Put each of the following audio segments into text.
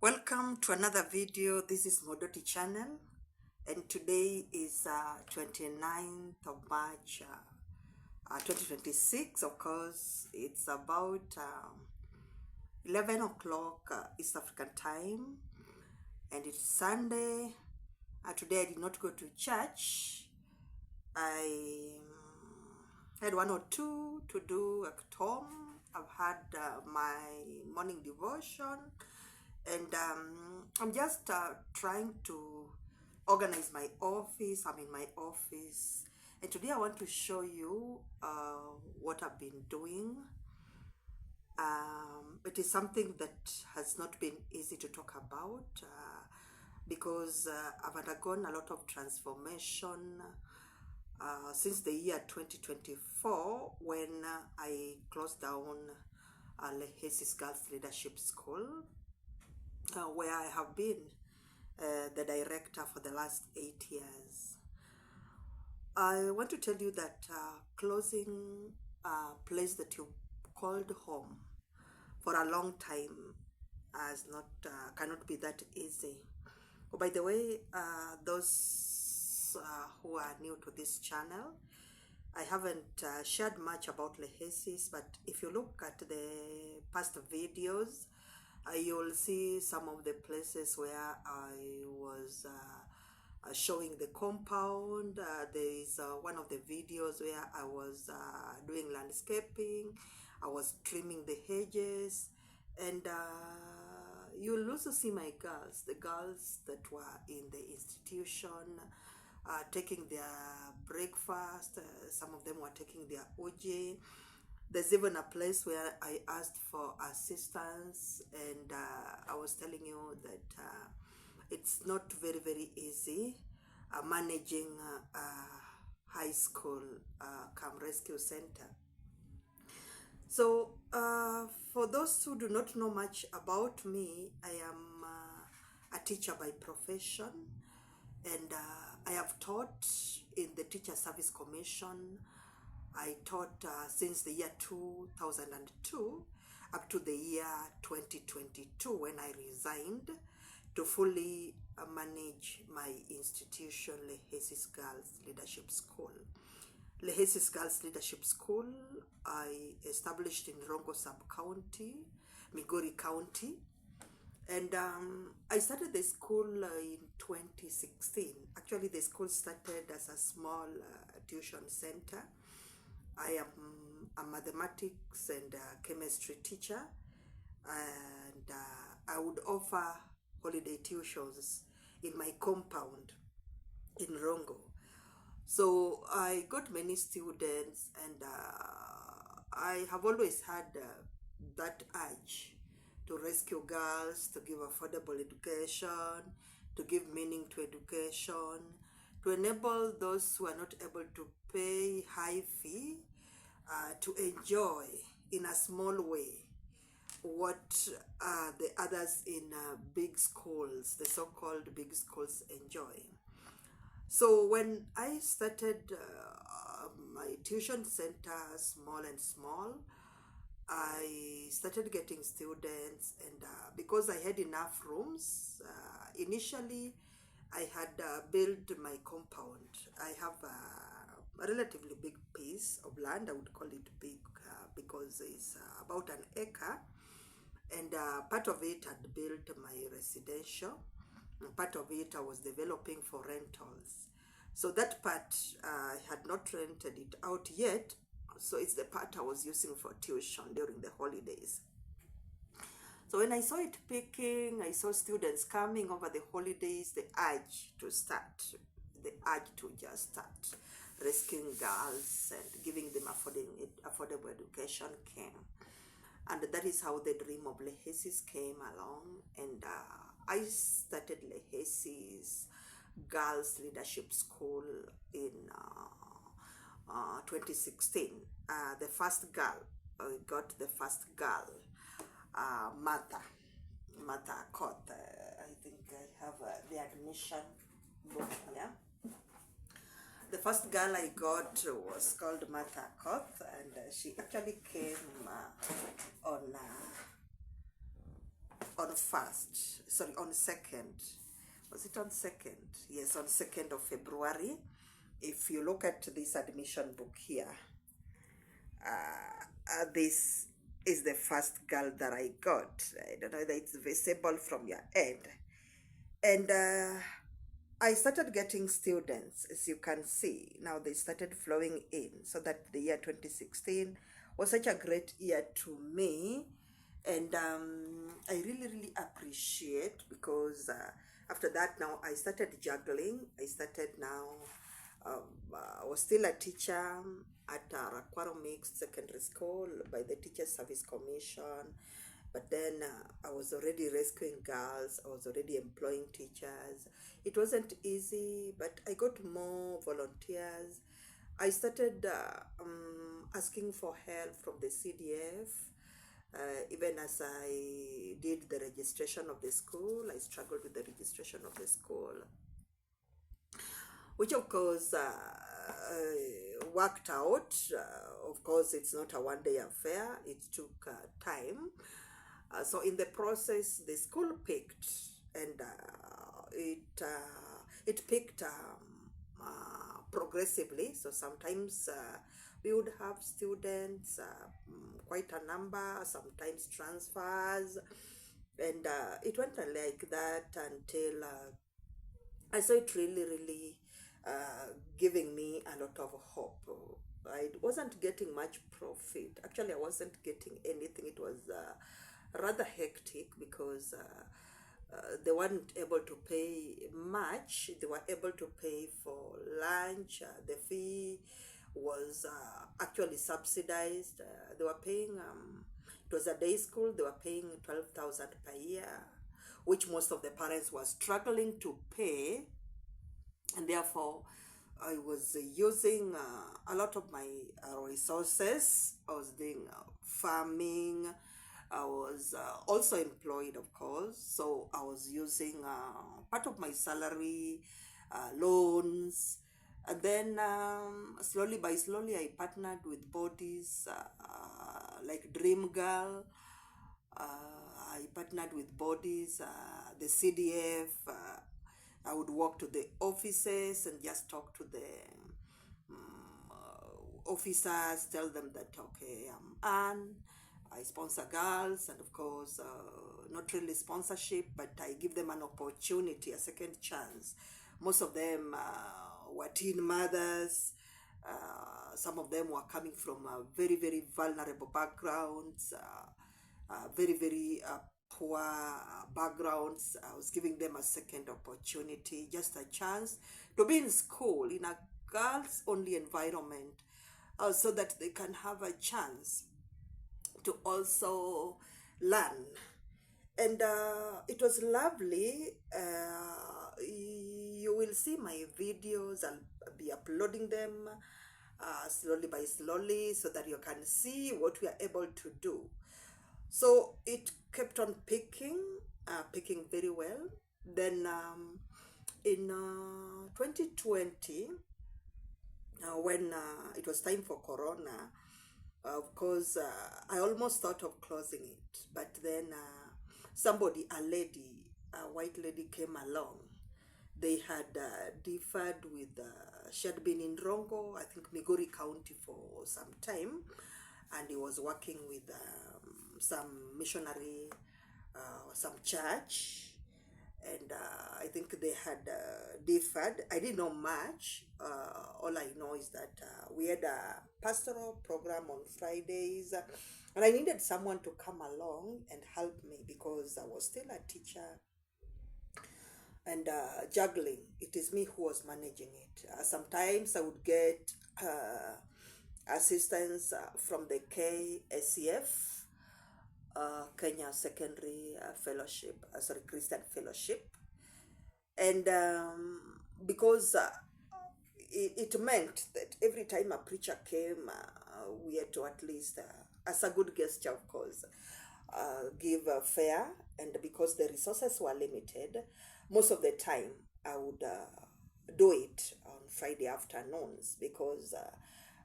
Welcome to another video. This is Modoti channel, and today is 29th of March 2026. Of course, it's about 11 o'clock East African time, and it's Sunday. Today I did not go to church. I had one or two to do at home. I've had my morning devotion, and I'm just trying to organize my office. I'm in my office, and today I want to show you what I've been doing. It is something that has not been easy to talk about because I've undergone a lot of transformation since the year 2024 when I closed down Lehecys Girls Leadership School, where I have been the director for the last 8 years. I want to tell you that closing a place that you called home for a long time cannot be that easy. Oh, by the way, those who are new to this channel, I haven't shared much about Lehecys, but if you look at the past videos, you'll see some of the places where I was showing the compound. There is one of the videos where I was doing landscaping. I was trimming the hedges, and you'll also see my girls, the girls that were in the institution, taking their breakfast. Some of them were taking their OJ. There's even a place where I asked for assistance, and I was telling you that it's not very easy managing a high school come rescue center. So for those who do not know much about me, I am a teacher by profession, and I have taught in the Teacher Service Commission. I taught since the year 2002 up to the year 2022 when I resigned to fully manage my institution, Lehecys Girls Leadership School. Lehecys Girls Leadership School I established in Rongo Sub-County, Migori County, and I started the school in 2016. Actually, the school started as a small tuition center. I am a mathematics and chemistry teacher, and I would offer holiday tuitions in my compound in Rongo. So I got many students, and I have always had that urge to rescue girls, to give affordable education, to give meaning to education, to enable those who are not able to pay high fee to enjoy in a small way what the others in big schools, the so-called big schools, enjoy. So when I started my tuition center small and small, I started getting students, and because I had enough rooms, initially I had built my compound. I have a relatively big piece of land. I would call it big because it's about an acre, and part of it had built my residential, and part of it I was developing for rentals. So that part I had not rented it out yet, so it's the part I was using for tuition during the holidays. So when I saw it picking, I saw students coming over the holidays, the urge to just start rescuing girls and giving them affordable education came. And that is how the dream of Lehecys came along, and I started Lehecys Girls Leadership School in 2016. The first girl, we got the first girl, Martha Koth. I think I have the admission book here. The first girl I got was called Martha Koth, and she actually came on on first, sorry, on second. Was it on second? Yes, on 2nd of February. If you look at this admission book here, this is the first girl that I got. I don't know whether it's visible from your end. And I started getting students, as you can see. Now they started flowing in, so that the year 2016 was such a great year to me. And I really, really appreciate, because after that, now I started juggling. I started now, I was still a teacher at Rakwaro Mixed Secondary School by the Teacher Service Commission. But then I was already rescuing girls, I was already employing teachers. It wasn't easy, but I got more volunteers. I started asking for help from the CDF. Even as I did the registration of the school, I struggled with the registration of the school, which of course worked out. Of course, it's not a one-day affair. It took time. So in the process, the school picked, and it picked progressively. So sometimes we would have students, quite a number, sometimes transfers, and it went on like that until I saw it really, really giving me a lot of hope. I wasn't getting much profit. Actually, I wasn't getting anything. It was rather hectic, because they weren't able to pay much. They were able to pay for lunch. The fee was actually subsidized. They were paying, it was a day school, they were paying 12,000 per year, which most of the parents were struggling to pay. And therefore, I was using a lot of my resources. I was doing farming. I was also employed, of course, so I was using part of my salary, loans, and then slowly by slowly I partnered with bodies like Dream Girl. I partnered with bodies, the CDF. I would walk to the offices and just talk to the officers, tell them that, okay, Anne, I sponsor girls, and of course, not really sponsorship, but I give them an opportunity, a second chance. Most of them were teen mothers. Some of them were coming from very, very vulnerable backgrounds, very, very poor backgrounds. I was giving them a second opportunity, just a chance to be in school in a girls only environment, so that they can have a chance to also learn. And it was lovely. You will see my videos. I'll be uploading them slowly by slowly, so that you can see what we are able to do. So it kept on picking very well. Then in 2020, when it was time for Corona, of course, I almost thought of closing it, but then somebody, a white lady came along. They had differed with, she had been in Rongo, I think Migori County, for some time, and he was working with some missionary, some church, and I think they had differed. I didn't know much. All I know is that we had a pastoral program on Fridays, and I needed someone to come along and help me, because I was still a teacher and juggling. It is me who was managing it. Sometimes I would get assistance from the KSCF, Kenya Secondary Fellowship, sorry, Christian Fellowship. And because it meant that every time a preacher came, we had to at least, as a good gesture, of course, give a fare. And because the resources were limited, most of the time I would do it on Friday afternoons, because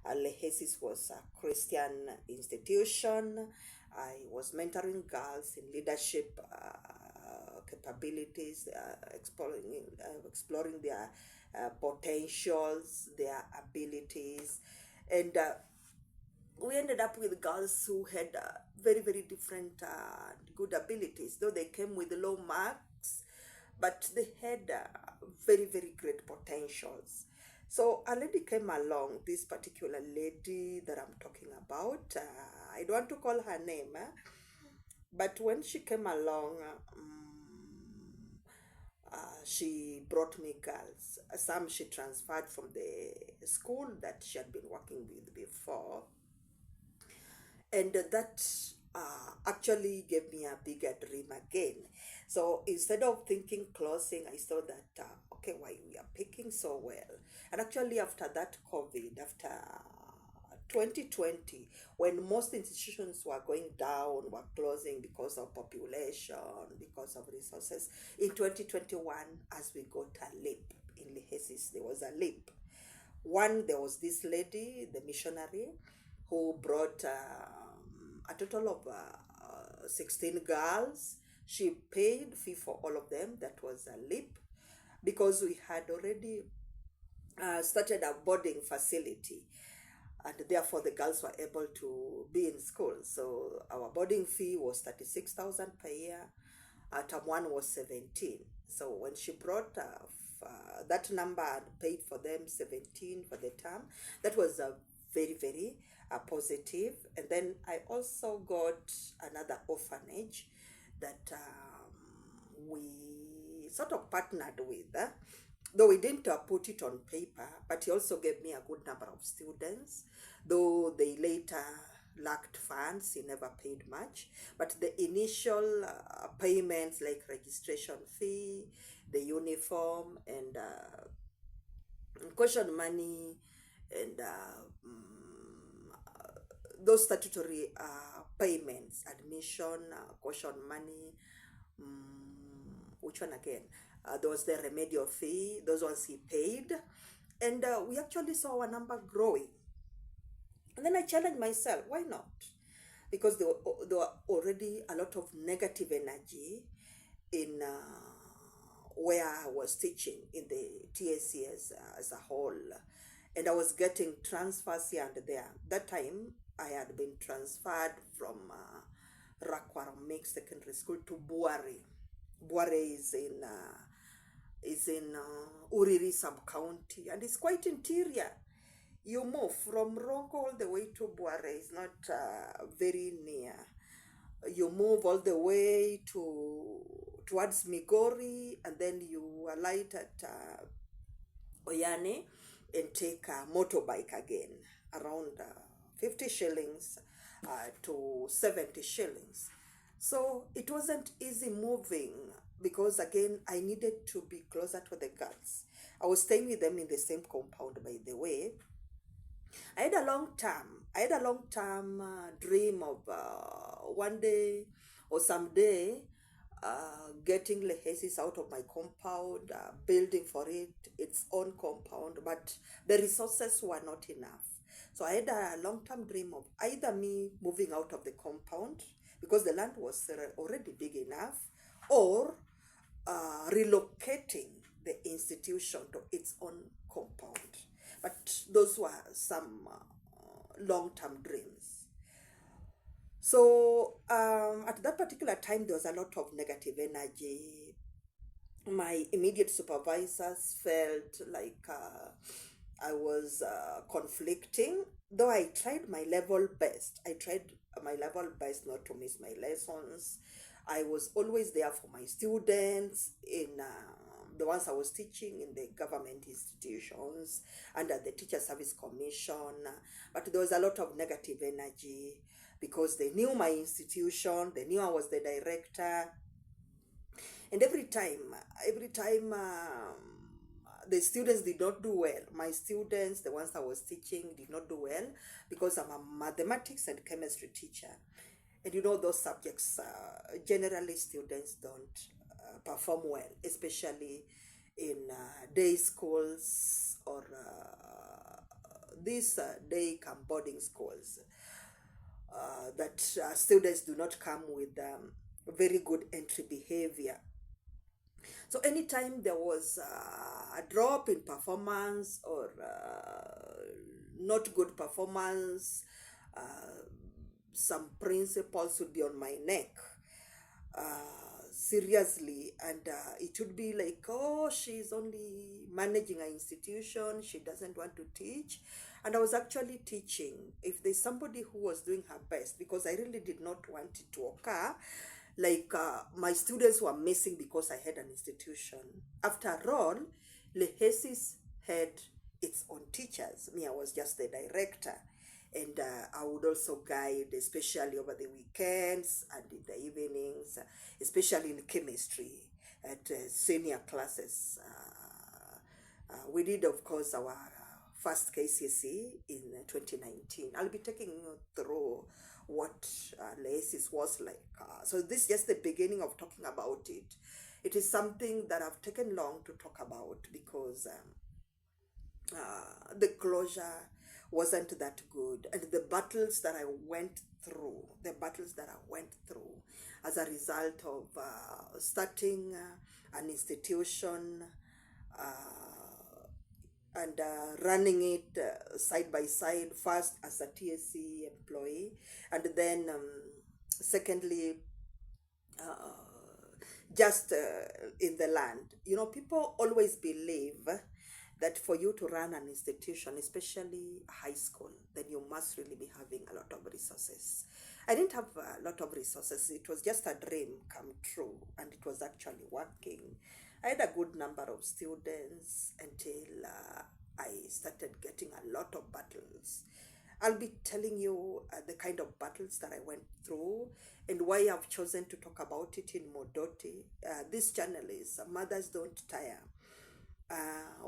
Lehecys was a Christian institution, I was mentoring girls in leadership capabilities, exploring their potentials, their abilities, and we ended up with girls who had very, very different good abilities, though they came with low marks, but they had very, very great potentials. So a lady came along, this particular lady that I'm talking about. I don't want to call her name, but when she came along, she brought me girls. Some she transferred from the school that she had been working with before, and that actually gave me a bigger dream again. So instead of thinking closing, I saw that okay, why we are picking so well. And actually, after that COVID, after 2020, when most institutions were going down, were closing because of population, because of resources, in 2021, as we got a leap in Lehecys, there was a leap. One, there was this lady, the missionary, who brought a total of 16 girls. She paid fee for all of them. That was a leap, because we had already started a boarding facility, and therefore the girls were able to be in school. So our boarding fee was 36,000 per year. Term one was 17. So when she brought that number and paid for them 17 for the term, that was a very, very positive. And then I also got another orphanage that we sort of partnered with, though we didn't put it on paper, but he also gave me a good number of students, though they later lacked funds. He never paid much, but the initial payments like registration fee, the uniform, and caution money, and those statutory payments, admission, caution money, which one again? There was the remedial fee, those ones he paid. And we actually saw our number growing. And then I challenged myself, why not? Because there were already a lot of negative energy in where I was teaching in the TSC as a whole. And I was getting transfers here and there. That time, I had been transferred from Rakwaramik Secondary School to Buare. Buare is in Uriri sub-county, and it's quite interior. You move from Rongo all the way to Buare. It's not very near. You move all the way towards Migori, and then you alight at Oyane and take a motorbike again, around 50 shillings to 70 shillings. So it wasn't easy moving, because again, I needed to be closer to the girls. I was staying with them in the same compound, by the way. I had a long term dream of one day or someday getting Lehecys out of my compound, building for it its own compound, but the resources were not enough. So I had a long-term dream of either me moving out of the compound, because the land was already big enough, or relocating the institution to its own compound. But those were some long-term dreams. So at that particular time, there was a lot of negative energy. My immediate supervisors felt like I was conflicting, though I tried my level best. I tried my level best not to miss my lessons. I was always there for my students in the ones I was teaching in the government institutions under the Teacher Service Commission. But there was a lot of negative energy, because they knew my institution, they knew I was the director. And every time the students did not do well. My students, the ones I was teaching, did not do well, because I'm a mathematics and chemistry teacher. And you know, those subjects, generally students don't perform well, especially in day schools or these day camp boarding schools. that students do not come with very good entry behavior. So anytime there was a drop in performance or not good performance, some principals would be on my neck, seriously, and it would be like, oh, she's only managing an institution, she doesn't want to teach. And I was actually teaching. If there's somebody who was doing her best, because I really did not want it to occur, like my students were missing because I had an institution. After all, Lehecys had its own teachers. Me, I was just the director. And I would also guide, especially over the weekends and in the evenings, especially in chemistry at senior classes. We did, of course, our first KCSE in 2019. I'll be taking you through what Lehecys was like. So this is just the beginning of talking about it. It is something that I've taken long to talk about because the closure wasn't that good, and the battles that I went through, as a result of starting an institution and running it side by side, first as a TSC employee, and then secondly just in the land. You know, people always believe that for you to run an institution, especially high school, then you must really be having a lot of resources. I didn't have a lot of resources. It was just a dream come true, and it was actually working. I had a good number of students until I started getting a lot of battles. I'll be telling you the kind of battles that I went through and why I've chosen to talk about it in Modoti. This channel is Mothers Don't Tire.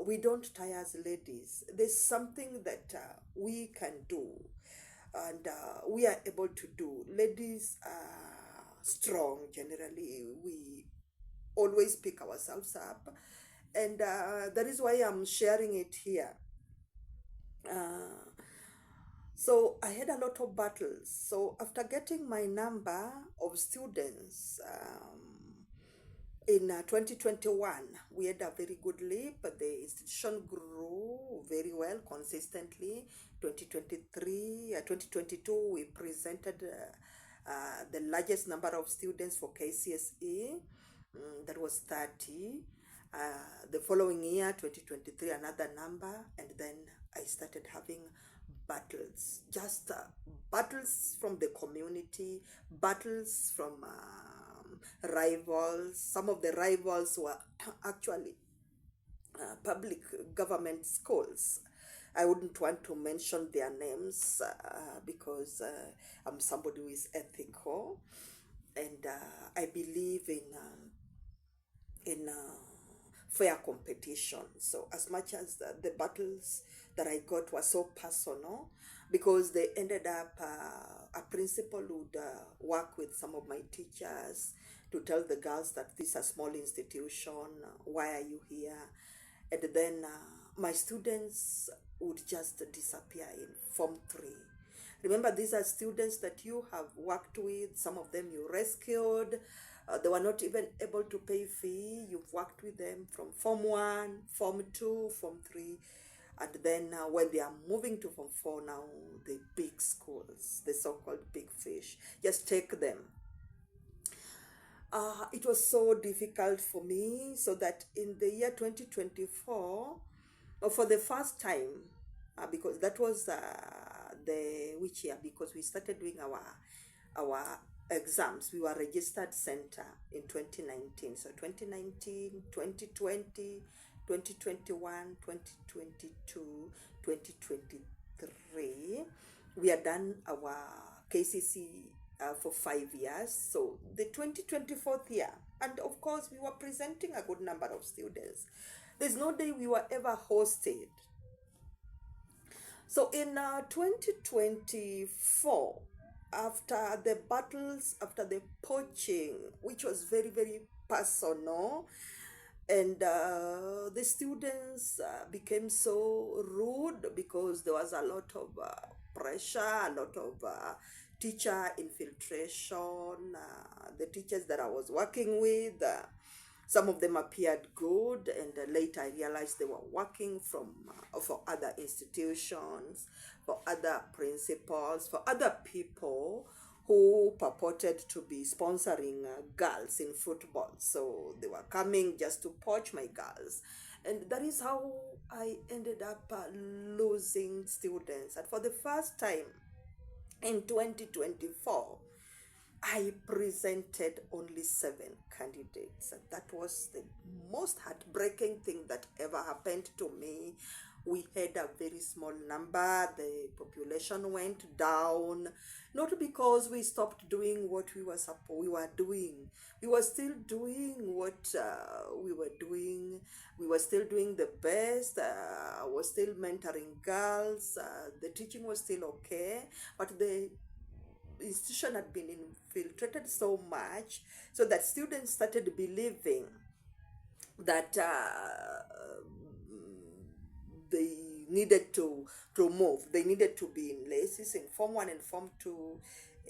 We don't tire as ladies. There's something that we can do and we are able to do. Ladies are strong generally. We always pick ourselves up, and that is why I'm sharing it here. So I had a lot of battles. So after getting my number of students in 2021, we had a very good leap. The institution grew very well consistently. 2022, we presented the largest number of students for KCSE. That was 30. The following year, 2023, another number, and then I started having battles, just battles from the community, battles from rivals. Some of the rivals were actually public government schools. I wouldn't want to mention their names because I'm somebody who is ethical, and I believe in fair competition. So as much as the battles that I got were so personal, because they ended up, a principal would work with some of my teachers to tell the girls that this is a small institution, why are you here? And then my students would just disappear in Form 3. Remember, these are students that you have worked with, some of them you rescued. They were not even able to pay fee. You've worked with them from Form 1, Form 2, Form 3. And then when they are moving to Form 4 now, the big schools, the so-called big fish, just take them. It was so difficult for me, so that in the year 2024, for the first time, because that was the which year, because we started doing our exams, we were registered center in 2019. So 2019, 2020, 2021, 2022, 2023, we had done our KCC for 5 years. So the 2024th year, and of course we were presenting a good number of students. There's no day we were ever hosted. So in 2024, after the battles, after the poaching, which was very, very personal, and the students became so rude because there was a lot of pressure, a lot of teacher infiltration. The teachers that I was working with, some of them appeared good, and later I realized they were working for other institutions, for other principals, for other people who purported to be sponsoring girls in football. So they were coming just to poach my girls. And that is how I ended up losing students. And for the first time in 2024, I presented only 7 candidates. And that was the most heartbreaking thing that ever happened to me. We had a very small number. The population went down, not because we stopped doing what we were doing. We were still doing what we were doing. We were still doing the best. I was still mentoring girls. The teaching was still okay, but the institution had been infiltrated so much so that students started believing that they needed to move. They needed to be in Lehecys in Form 1 and Form 2,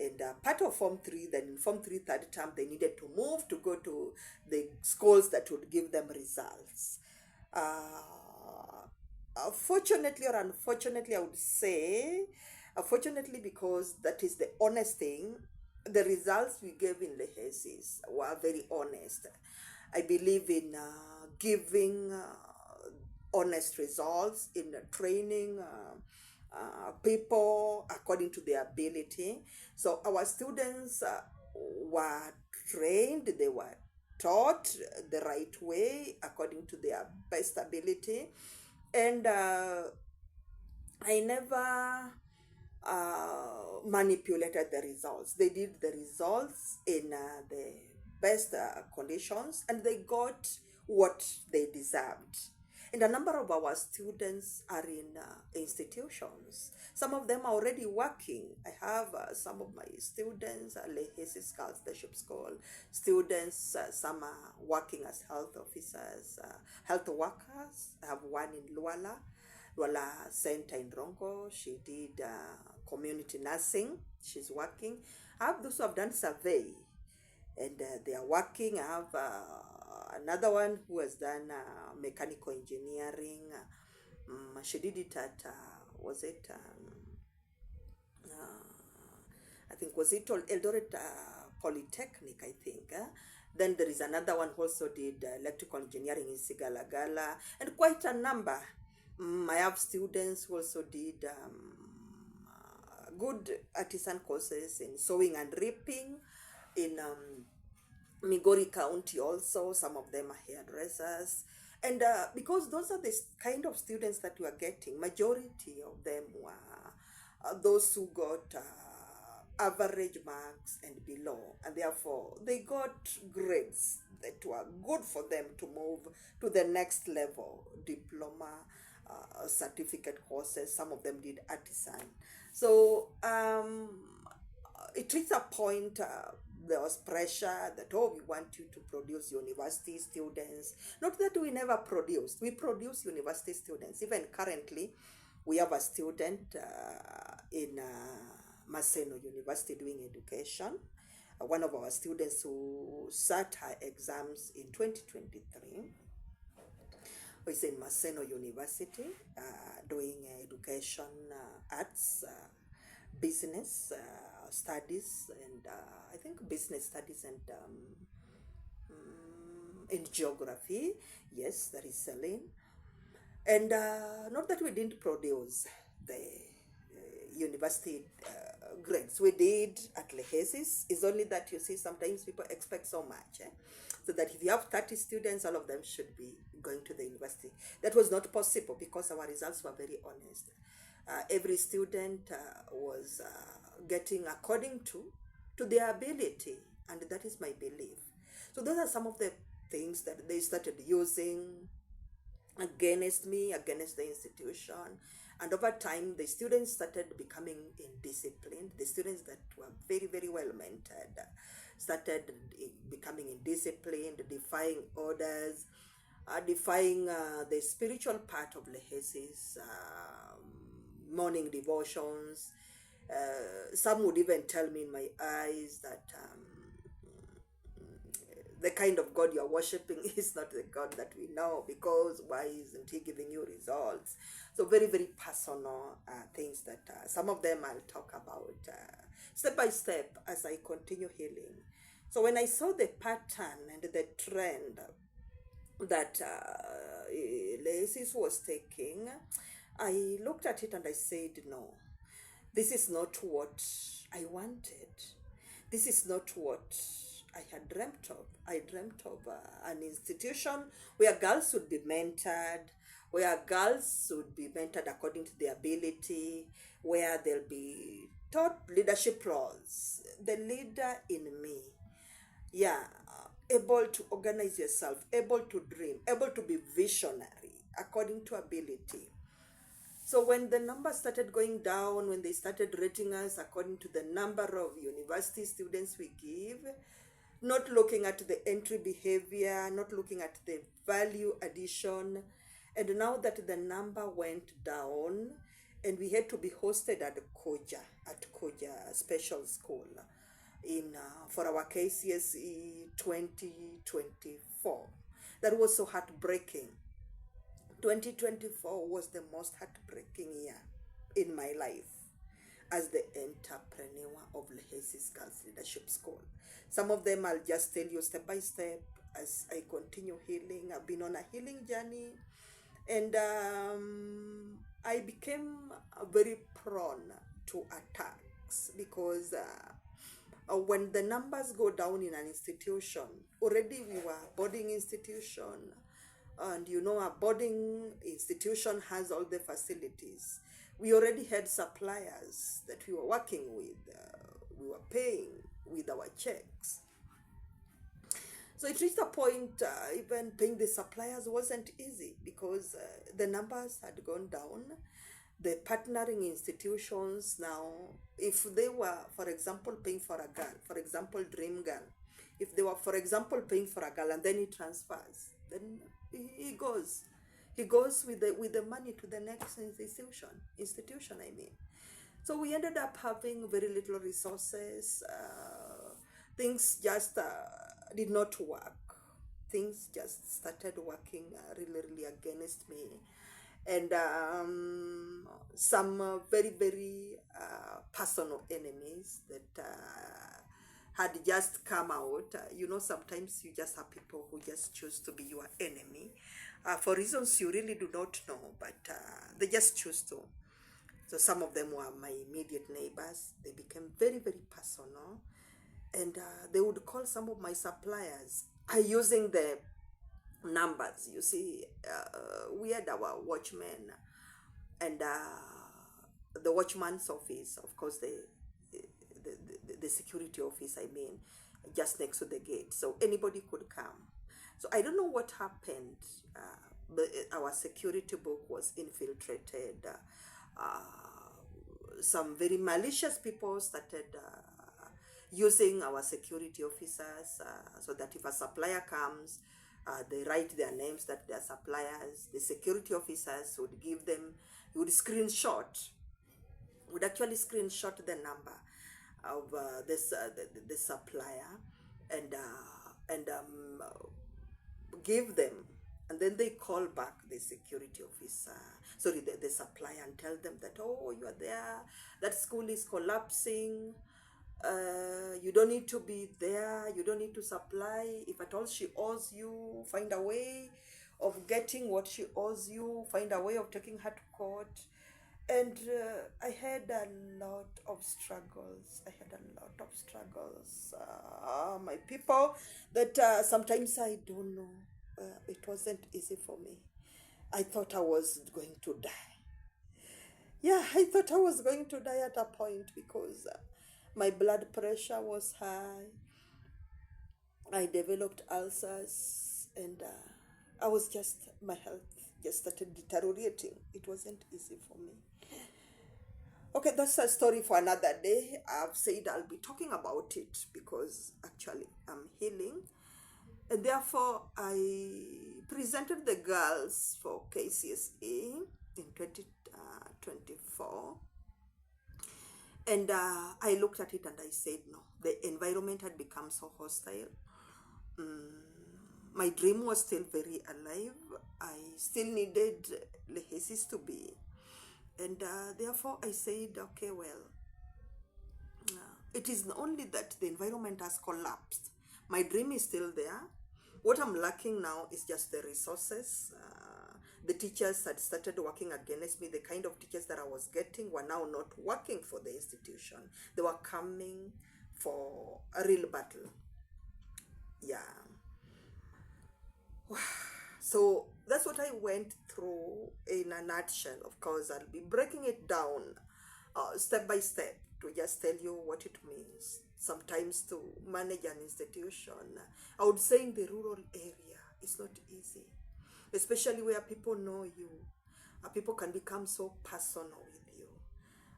and part of Form 3. Then in Form 3 third term, they needed to move to go to the schools that would give them results. Fortunately or unfortunately, I would say, fortunately, because that is the honest thing, the results we gave in Lehecys were very honest. I believe in giving honest results, in training people according to their ability. So our students were trained, they were taught the right way according to their best ability. And I never manipulated the results. They did the results in the best conditions, and they got what they deserved. And a number of our students are in institutions. Some of them are already working. I have some of my students at Lehecys Girls Leadership School. Students, some are working as health officers, health workers. I have one in Luala Center in Rongo. She did community nursing. She's working. I have those who have done survey, and they are working. I have another one who has done mechanical engineering. She did it at was it I think was it Eldoret Polytechnic, I think. Then there is another one who also did electrical engineering in Sigalagala, and quite a number. I have students who also did good artisan courses in sewing and reaping in Migori County also. Some of them are hairdressers. And because those are the kind of students that we are getting, majority of them were those who got average marks and below. And therefore, they got grades that were good for them to move to the next level, diploma, certificate courses. Some of them did artisan. So it reached a point there was pressure that, oh, we want you to produce university students. Not that we never produced. We produce university students. Even currently, we have a student in Maseno University doing education. One of our students who sat her exams in 2023 is in Maseno University doing education, arts, business studies, and I think business studies and in geography. Yes, that is Celine. And not that we didn't produce the university grades. We did at Lehecys. It's only that, you see, sometimes people expect so much. So that if you have 30 students, all of them should be going to the university. That was not possible because our results were very honest. Every student was getting according to their ability, and that is my belief. So those are some of the things that they started using against me, against the institution. And over time, the students started becoming indisciplined. The students that were very, very well mentored started becoming indisciplined, defying orders, defying the spiritual part of Lehecys, morning devotions. Some would even tell me in my eyes that the kind of God you're worshiping is not the God that we know, because why isn't He giving you results? So very, very personal things that some of them I'll talk about step by step as I continue healing. So when I saw the pattern and the trend that Lehecys was taking, I looked at it and I said, no, this is not what I wanted. This is not what I had dreamt of. I dreamt of an institution where girls would be mentored, where girls would be mentored according to their ability, where they'll be taught leadership roles. The leader in me, yeah, able to organize yourself, able to dream, able to be visionary according to ability. So when the numbers started going down, when they started rating us according to the number of university students we give, not looking at the entry behavior, not looking at the value addition, and now that the number went down and we had to be hosted at Koja Special School in for our KCSE 2024. That was so heartbreaking. 2024 was the most heartbreaking year in my life as the entrepreneur of Lehecys Girls Leadership School. Some of them I'll just tell you step by step as I continue healing. I've been on a healing journey, and I became very prone to attacks because when the numbers go down in an institution, already we were a boarding institution, and you know, a boarding institution has all the facilities. We already had suppliers that we were working with. We were paying with our checks. So it reached a point, even paying the suppliers wasn't easy because the numbers had gone down. The partnering institutions now, if they were, for example, paying for a girl, for example, Dream Girl, if they were, for example, paying for a girl and then he transfers, then he goes with the money to the next institution, I mean. So we ended up having very little resources. Things just did not work. Things just started working really against me, and some very, very personal enemies that had just come out. You know, sometimes you just have people who just choose to be your enemy for reasons you really do not know, but they just choose to. So some of them were my immediate neighbors. They became very, very personal, and they would call some of my suppliers using the numbers. You see, we had our watchmen, and the watchman's office, of course, the security office, I mean, just next to the gate, so anybody could come. So I don't know what happened, but our security book was infiltrated. Some very malicious people started using our security officers so that if a supplier comes, they write their names that they're suppliers. The security officers would give them, would actually screenshot the number of the supplier, and give them, and then they call back the security officer, sorry, the supplier, and tell them that, oh, you are there, that school is collapsing, you don't need to be there, you don't need to supply. If at all she owes you, find a way of getting what she owes you, find a way of taking her to court. And I had a lot of struggles. My people, that sometimes I don't know. It wasn't easy for me. I thought I was going to die. Yeah, I thought I was going to die at a point because my blood pressure was high. I developed ulcers, and my health just started deteriorating. It wasn't easy for me. Okay, that's a story for another day. I've said I'll be talking about it because actually I'm healing. And therefore, I presented the girls for KCSE in 2024. And I looked at it and I said, no, the environment had become so hostile. My dream was still very alive. I still needed Lehecys to be. And therefore I said, okay, well, it is only that the environment has collapsed. My dream is still there. What I'm lacking now is just the resources. The teachers had started working against me. The kind of teachers that I was getting were now not working for the institution. They were coming for a real battle. Yeah. So that's what I went through in a nutshell. Of course, I'll be breaking it down step by step to just tell you what it means. Sometimes to manage an institution, I would say in the rural area, it's not easy, especially where people know you. People can become so personal with you.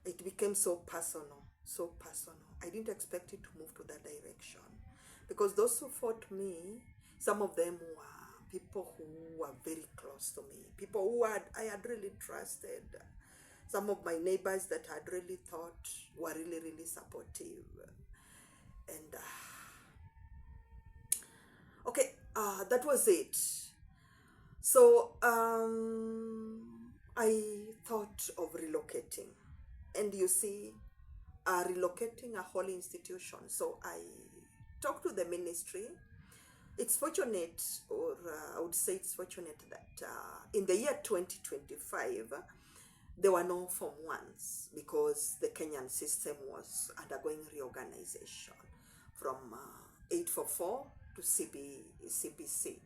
It became so personal, so personal. I didn't expect it to move to that direction because those who fought me, some of them were people who were very close to me, people who I had really trusted. Some of my neighbors that I'd really thought were really, really supportive. And okay, that was it. So I thought of relocating. And you see, relocating a whole institution. So I talked to the ministry. It's fortunate, or I would say it's fortunate that in the year 2025, there were no Form 1s because the Kenyan system was undergoing reorganization from 844 to CBC.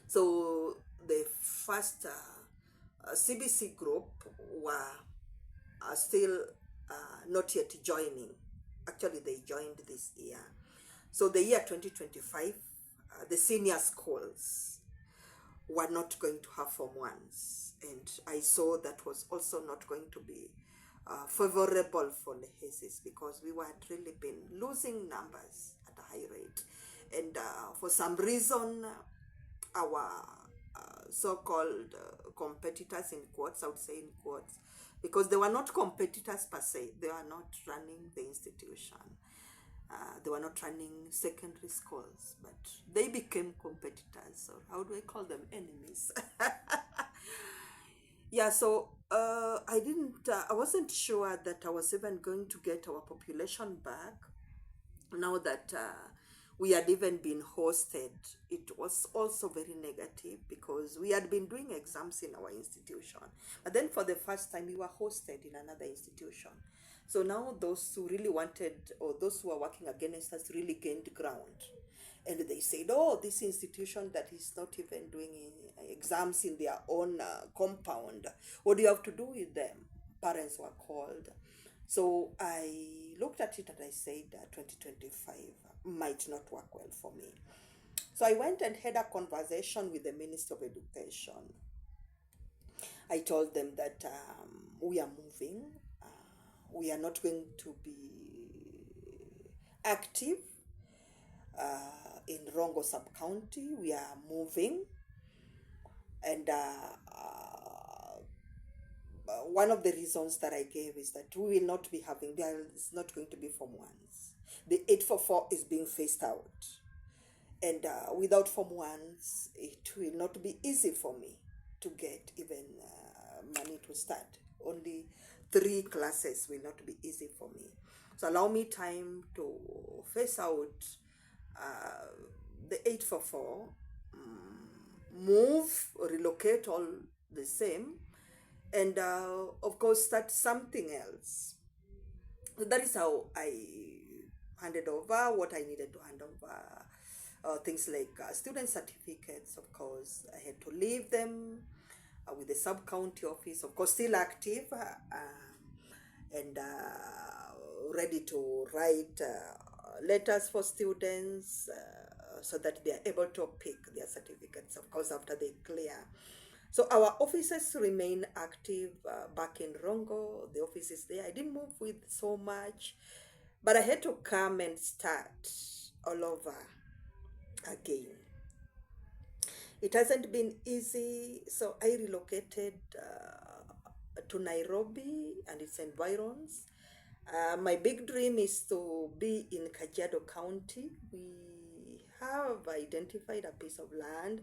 So the first CBC group were still not yet joining. Actually, they joined this year. So the year 2025, the senior schools were not going to have Form 1s. And I saw that was also not going to be favorable for Lehecys because we had really been losing numbers at a high rate. And for some reason, our so-called competitors in quotes, I would say in quotes, because they were not competitors per se, they were not running the institution. They were not running secondary schools, but they became competitors, or how do I call them, enemies? Yeah, so I wasn't sure that I was even going to get our population back. Now that we had even been hosted, it was also very negative because we had been doing exams in our institution. But then for the first time, we were hosted in another institution. So now those who really wanted, or those who are working against us, really gained ground. And they said, oh, this institution that is not even doing exams in their own compound, what do you have to do with them? Parents were called. So I looked at it and I said 2025 might not work well for me. So I went and had a conversation with the Minister of Education. I told them that we are moving. We are not going to be active in Rongo sub-county. We are moving. And one of the reasons that I gave is that we will not be having, there is not going to be Form 1s. The 844 is being phased out. And without Form 1s, it will not be easy for me to get even money to start. Only 3 classes will not be easy for me. So allow me time to phase out the 844, move, relocate all the same, and of course start something else. So that is how I handed over what I needed to hand over. Things like student certificates, of course, I had to leave them with the sub-county office, of course, still active and ready to write letters for students so that they are able to pick their certificates, of course, after they clear. So our offices remain active back in Rongo. The office is there. I didn't move with so much, but I had to come and start all over again. It hasn't been easy, so I relocated to Nairobi and its environs. My big dream is to be in Kajiado County. We have identified a piece of land.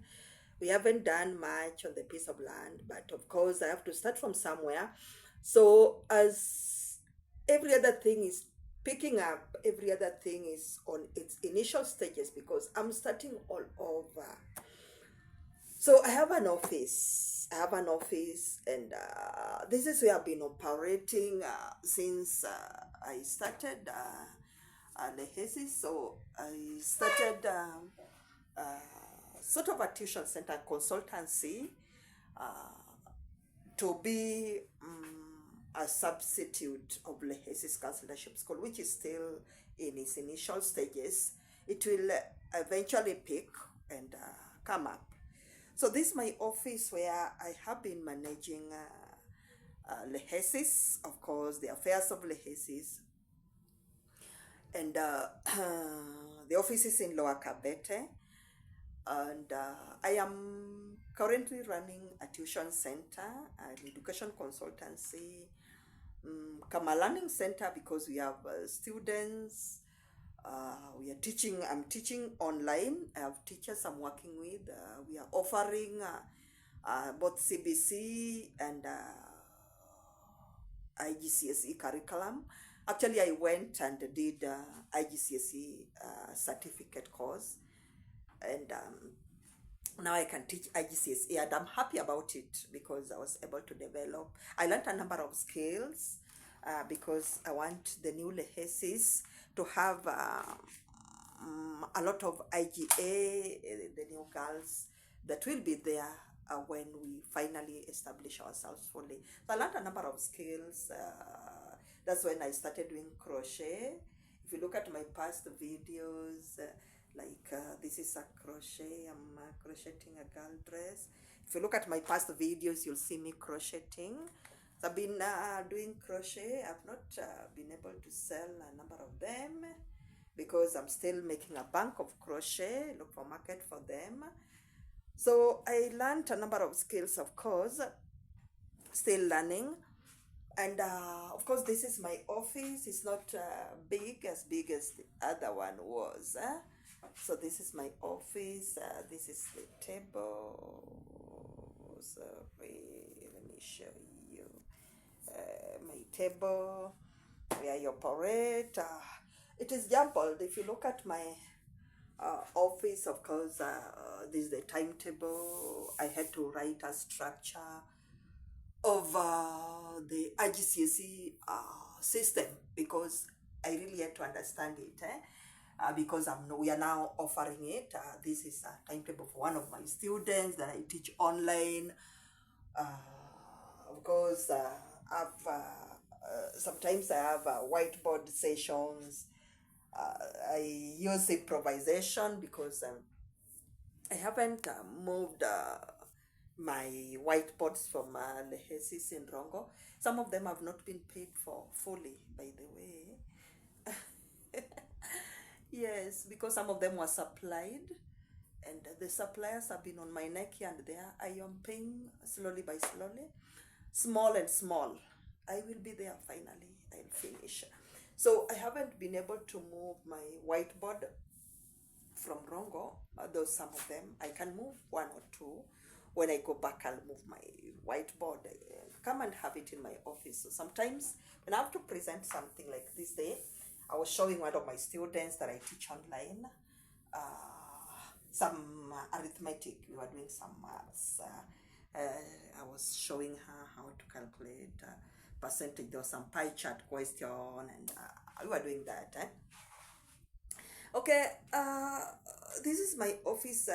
We haven't done much on the piece of land, but of course, I have to start from somewhere. So, as every other thing is picking up, every other thing is on its initial stages because I'm starting all over. So I have an office. I have an office, and this is where I've been operating since I started Lehecys. So I started sort of a tuition center consultancy to be a substitute of Lehecys Girls Leadership School, which is still in its initial stages. It will eventually pick and come up. So this is my office where I have been managing Lehecys, of course, the affairs of Lehecys, and the office is in Lower Kabete, and I am currently running a tuition center, an education consultancy, Kama Learning Center because we have students. We are teaching. I'm teaching online. I have teachers I'm working with. We are offering both CBC and IGCSE curriculum. Actually, I went and did IGCSE certificate course, and now I can teach IGCSE, and I'm happy about it because I was able to develop. I learned a number of skills because I want the new Lehecys to have a lot of IGA, the new girls that will be there when we finally establish ourselves fully. So I learned a number of skills. That's when I started doing crochet. If you look at my past videos, this is a crochet. I'm crocheting a girl dress. If you look at my past videos, you'll see me crocheting. So I've been doing crochet. I've not been able to sell a number of them because I'm still making a bank of crochet, look for market for them. So I learned a number of skills, of course, still learning. And of course, this is my office. It's not big as the other one was. So this is my office. This is the table. Sorry, let me show you my table where you operate. It is jumbled. If you look at my office, of course, this is the timetable. I had to write a structure of the IGCSE system because I really had to understand it. Because we are now offering it. This is a timetable for one of my students that I teach online. Of course, sometimes I have whiteboard sessions. I use improvisation because I haven't moved my whiteboards from Lehecys in Rongo. Some of them have not been paid for fully, by the way. Yes, because some of them were supplied, and the suppliers have been on my neck here and there. I am paying slowly by slowly, small and small. I will be there finally. I'll finish. So I haven't been able to move my whiteboard from Rongo, though some of them I can move one or two. When I go back, I'll move my whiteboard and come and have it in my office. So sometimes when I have to present something like this day, I was showing one of my students that I teach online some arithmetic. We were doing some maths. I was showing her how to calculate percentage. There was some pie chart question, and we were doing that. Okay, this is my office.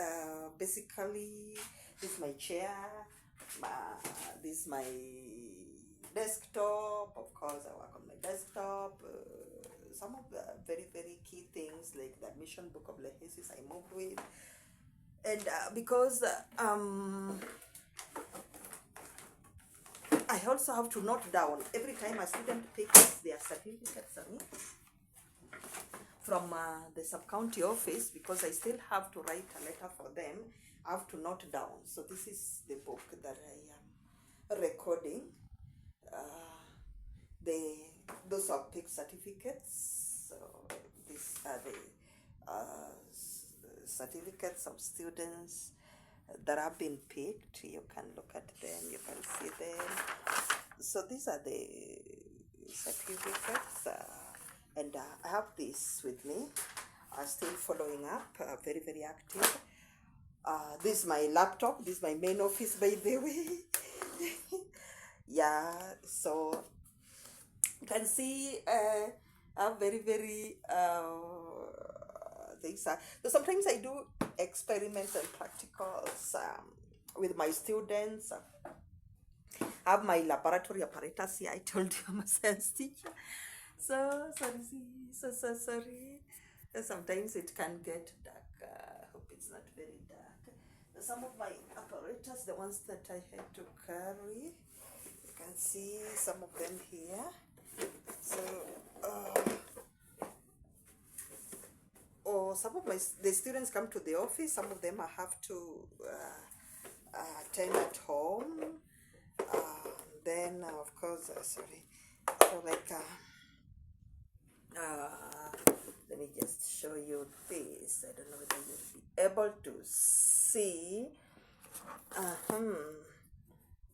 Basically, this is my chair. This is my desktop. Of course, I work on my desktop. Some of the very, very key things like the admission book of Lehecys I moved with. And because I also have to note down every time a student picks their certificates from the sub-county office, because I still have to write a letter for them. I have to note down. So this is the book that I am recording. those are picked certificates. So these are the certificates of students that have been picked. You can look at them, you can see them. So these are the certificates, and I have this with me. I'm still following up, very, very active. This is my laptop. This is my main office, by the way. Yeah, so you can see I'm very, very things are. So sometimes I do experiments and practicals with my students. I have my laboratory apparatus here. I told you I'm a science teacher. So sorry. Sometimes it can get dark. Hope it's not very dark. Some of my apparatus, the ones that I had to carry, you can see some of them here. So or some of the students come to the office. Some of them I have to attend at home. Then of course, sorry. So like let me just show you this. I don't know whether you'll be able to see.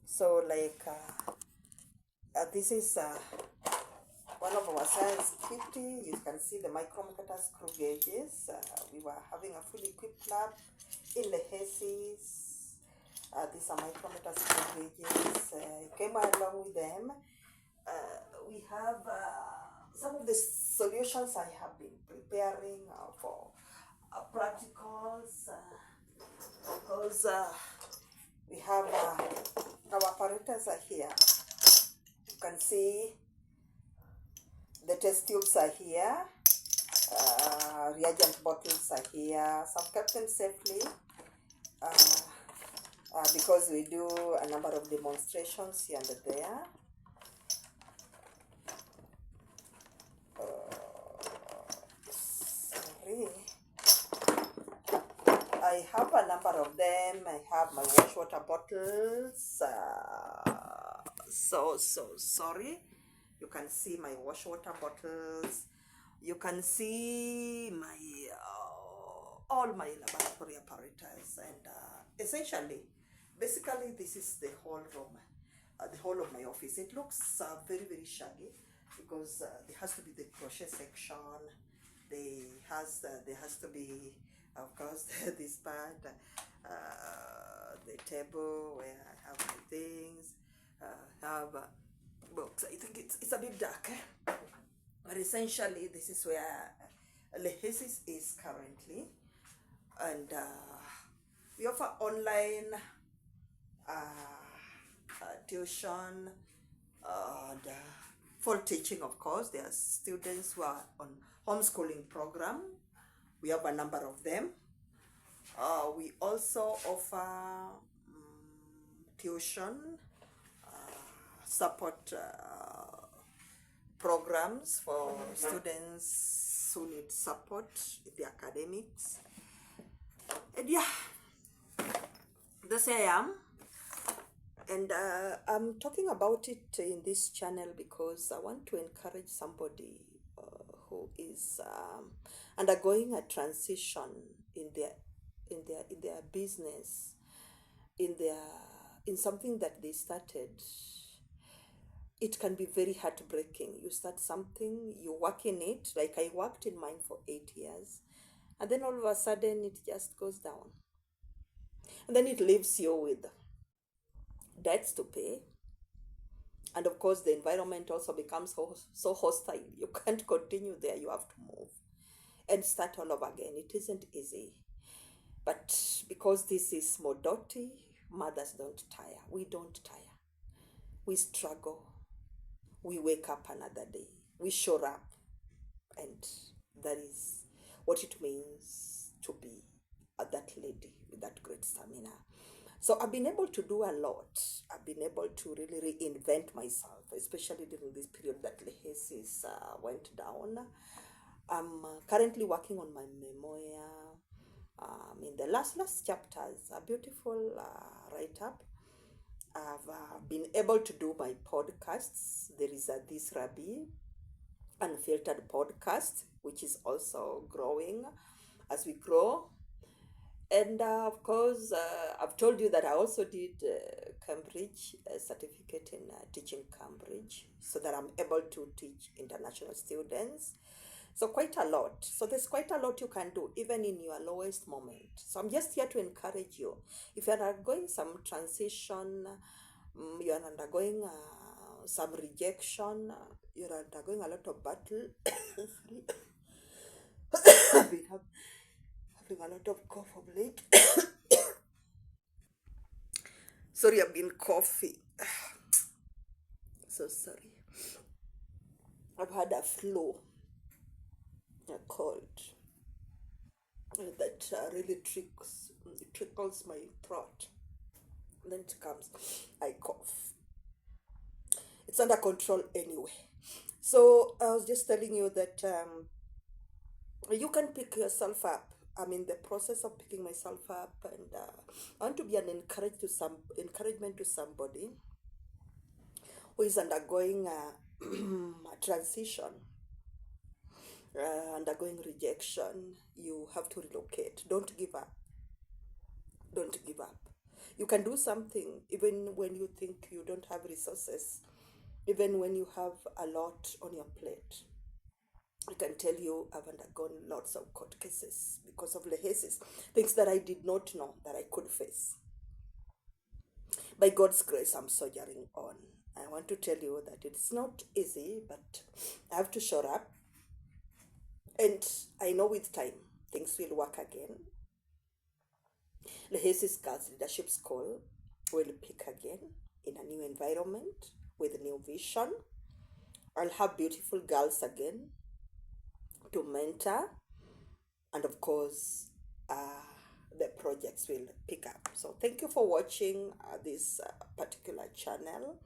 So like this is one of our science kit. You can see the micrometer screw gauges. We were having a fully equipped lab in Lehecys. These are micrometer screw gauges. Came along with them. We have some of the solutions I have been preparing for practicals, because we have our apparatus are here. You can see the test tubes are here, reagent bottles are here. Some kept them safely because we do a number of demonstrations here and there. I have a number of them. I have my wash water bottles. So sorry. You can see my wash water bottles. You can see my all my laboratory apparatus, and essentially, basically, this is the whole room, the whole of my office. It looks very, very shaggy because there has to be the crochet section. There has to be, of course, this part, the table where I have my things. Have books. I think it's a bit dark, but essentially this is where Lehecys is currently, and we offer online tuition and for teaching. Of course, there are students who are on homeschooling program. We have a number of them. We also offer tuition support programs for students who need support in the academics. And yeah, that's where I am. And I'm talking about it in this channel because I want to encourage somebody who is undergoing a transition in their business, in something that they started. It can be very heartbreaking. You start something, you work in it, like I worked in mine for 8 years, and then all of a sudden it just goes down. And then it leaves you with debts to pay. And of course, the environment also becomes so hostile. You can't continue there. You have to move and start all over again. It isn't easy. But because this is Modoti, mothers don't tire. We don't tire. We struggle. We wake up another day. We show up. And that is what it means to be that lady with that great stamina. So I've been able to do a lot. I've been able to really reinvent myself, especially during this period that Lehecys went down. I'm currently working on my memoir. In the last chapters, a beautiful write-up. I've been able to do my podcasts. There is this Rabi Unfiltered podcast, which is also growing as we grow. And of course, I've told you that I also did Cambridge certificate in teaching Cambridge, so that I'm able to teach international students. So quite a lot. So there's quite a lot you can do, even in your lowest moment. So I'm just here to encourage you. If you're undergoing some transition, you're undergoing some rejection, you're undergoing a lot of battle. I've been having a lot of cough of late. Sorry, I've been coughing. So sorry. I've had a flu, a cold that really trickles my throat. Then it comes, I cough. It's under control anyway. So I was just telling you that you can pick yourself up. I'm in the process of picking myself up, and I want to be an encouragement to somebody who is undergoing a transition, undergoing rejection. You have to relocate. Don't give up. Don't give up. You can do something even when you think you don't have resources, even when you have a lot on your plate. I can tell you I've undergone lots of court cases because of Lehecys, things that I did not know that I could face. By God's grace, I'm soldiering on. I want to tell you that it's not easy, but I have to show up. And I know with time, things will work again. Lehecys Girls Leadership School will pick again in a new environment with a new vision. I'll have beautiful girls again to mentor, and of course, the projects will pick up. So thank you for watching this particular channel.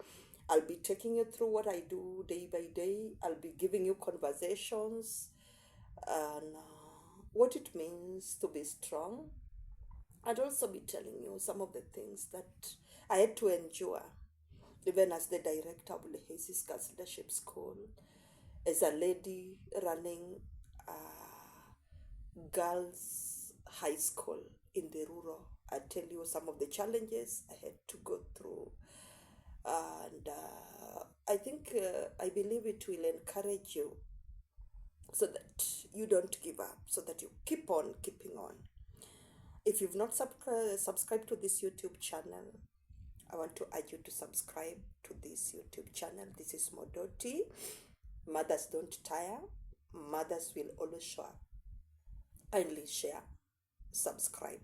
I'll be taking you through what I do day by day. I'll be giving you conversations and what it means to be strong. I'd also be telling you some of the things that I had to endure, even as the director of Lehecys Girls Leadership School, as a lady running girls' high school in the rural. I tell you some of the challenges I had to go through, and I believe it will encourage you so that you don't give up, so that you keep on keeping on. If you've not subscribed to this YouTube channel, I want to urge you to subscribe to this YouTube channel. This is Modoti. Mothers don't tire. Mothers will always show up. Kindly share, subscribe,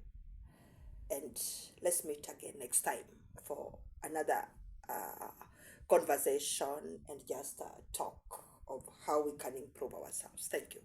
and let's meet again next time for another conversation and just talk of how we can improve ourselves. Thank you.